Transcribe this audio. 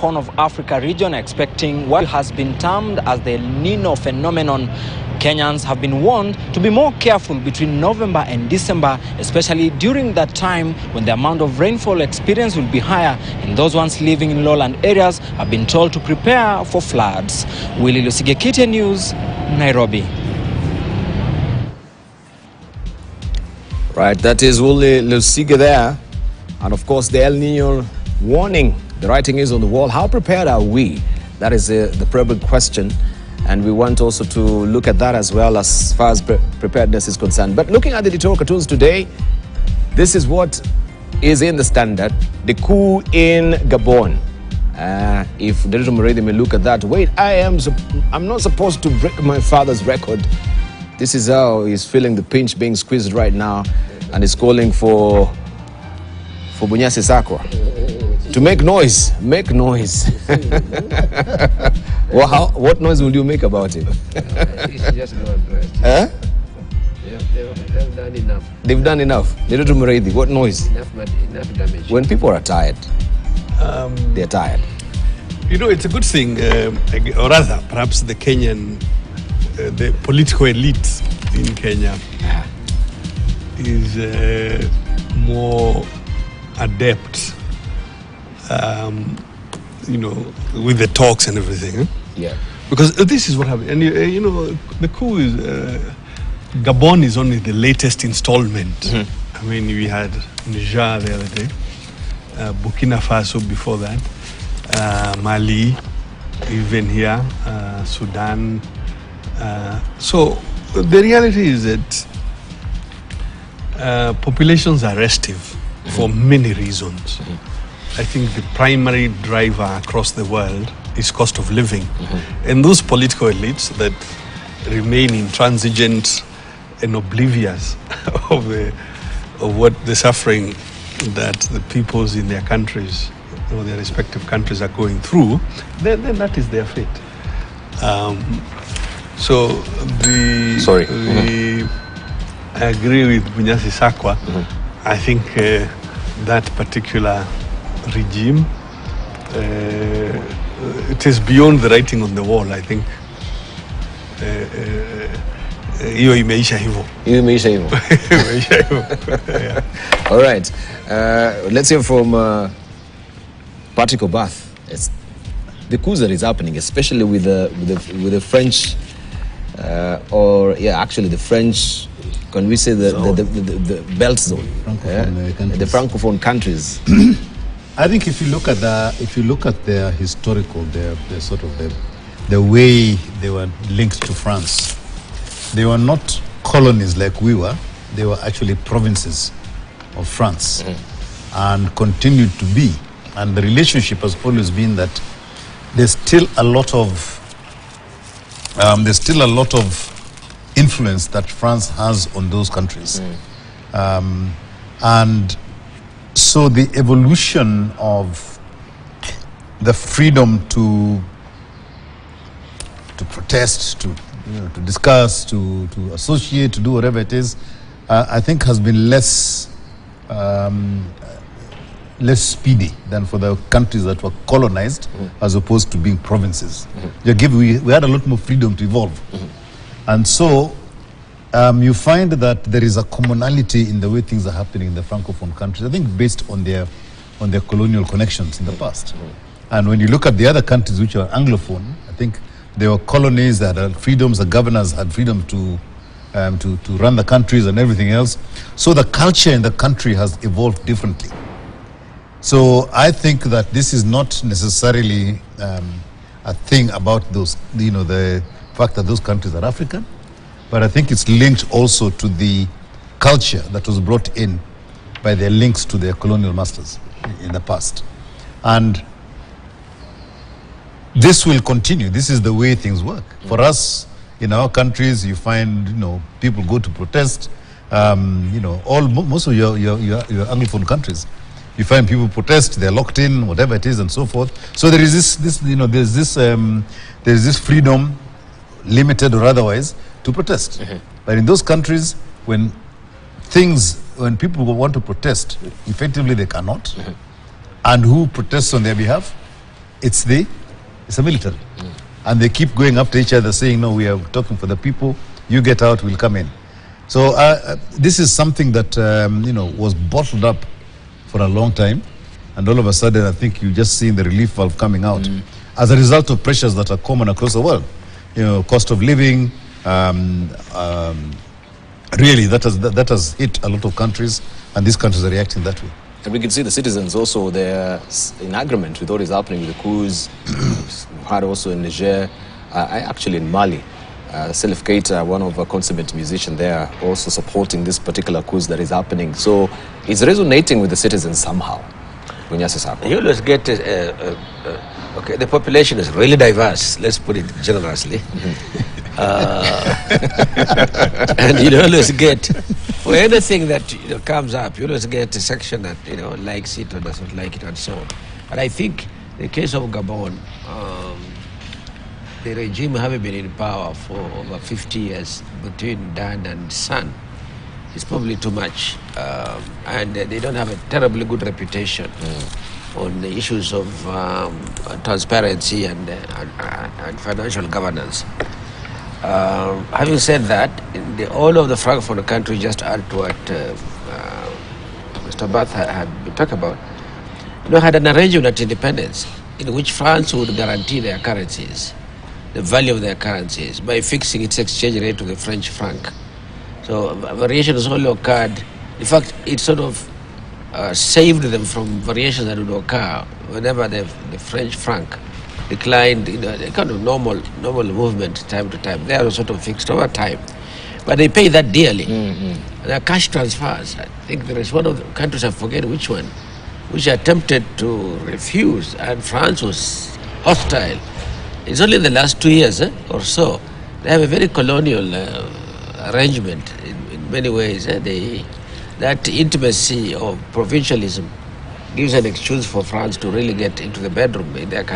Horn of Africa region expecting what has been termed as the El Nino phenomenon. Kenyans have been warned to be more careful between November and December, especially during that time when the amount of rainfall experienced will be higher, and those ones living in lowland areas have been told to prepare for floods. Willie Lusige, KTN News, Nairobi. Right, that is Willie Lusige there. And of course, the El Nino warning. The writing is on the wall. How prepared are we? That is the prevalent question. And we want also to look at that as well as far as preparedness is concerned. But looking at the editorial cartoons today, this is what is in the Standard. The coup in Gabon. If the little Muridi may look at that, wait, I'm not supposed to break my father's record. This is how he's feeling the pinch being squeezed right now, and he's calling for Bunyasi Sakwa to make noise. Make noise. Well, what noise will you make about it? Just huh? They've done enough. They've done enough. Little Muridi, what noise? Enough damage. When people are tired, they're tired. You know, it's a good thing, or rather, perhaps the Kenyan, the political elite in Kenya is more adept, you know, with the talks and everything. Yeah. Because this is what happened. And, you know, the coup is, Gabon is only the latest installment. Mm-hmm. I mean, we had Niger the other day, Burkina Faso before that, Mali, even here, Sudan. So the reality is that populations are restive for many reasons. Mm-hmm. I think the primary driver across the world is cost of living. Mm-hmm. And those political elites that remain intransigent and oblivious of what the suffering that the peoples in their countries or their respective countries are going through, then that is their fate. I agree with Bunyasi Sakwa. Mm-hmm. I think that particular regime, it is beyond the writing on the wall. I think hiyo imeisha hivyo. Imeisha hivyo. All right. Let's hear from Patrick Obath. It's the coup that is happening, especially with the French, actually the French. Can we say the belt zone, the Francophone countries? I think if you look at their historical, their sort of the way they were linked to France, they were not colonies like we were. They were actually provinces of France, and continued to be. And the relationship has always been that there's still a lot of influence that France has on those countries. And so the evolution of the freedom to protest, to discuss, to associate, to do whatever it is, I think has been less speedy than for the countries that were colonized, as opposed to being provinces. We had a lot more freedom to evolve. And so you find that there is a commonality in the way things are happening in the Francophone countries, I think based on their colonial connections in the past. And when you look at the other countries which are Anglophone, I think there were colonies that had freedoms, the governors had freedom to run the countries and everything else. So the culture in the country has evolved differently. So I think that this is not necessarily a thing about those, the fact that those countries are African, but I think it's linked also to the culture that was brought in by their links to their colonial masters in the past. And this will continue. This is the way things work. For us, in our countries, you find, people go to protest. Most of your Anglophone countries, you find people protest, they're locked in, whatever it is, and so forth. So there is there's this freedom, limited or otherwise, to protest. But in those countries, when people want to protest, effectively they cannot. And who protests on their behalf? it's the military. And they keep going up to each other saying, no, we are talking for the people, you get out, we'll come in. So this is something that, was bottled up for a long time. And all of a sudden, I think you just seen the relief valve coming out as a result of pressures that are common across the world. Cost of living, really, that has hit a lot of countries, and these countries are reacting that way. And we can see the citizens also, they're in agreement with what is happening with the coups. We've had also in Niger, actually in Mali. Salif Keita, one of our consummate musicians there, also supporting this particular coup that is happening. So it's resonating with the citizens somehow. You always get, okay, the population is really diverse, let's put it generously. And you always get, for anything that comes up, you always get a section that likes it or doesn't like it and so on. And I think the case of Gabon, the regime having been in power for over 50 years between Dan and Son is probably too much, and they don't have a terribly good reputation on the issues of transparency and financial governance. Having said that, all of the Francophone countries, just add to what Mr. Bath had talked about, had an arrangement at independence in which France would guarantee their currencies, the value of their currencies, by fixing its exchange rate to the French franc. So variations only occurred. In fact, it sort of saved them from variations that would occur whenever the French franc declined, a kind of normal movement time to time. They are sort of fixed over time. But they pay that dearly. There are cash transfers. I think there is one of the countries, I forget which one, which attempted to refuse, and France was hostile. It's only in the last 2 years or so. They have a very colonial arrangement in many ways. That intimacy of provincialism gives an excuse for France to really get into the bedroom in their country.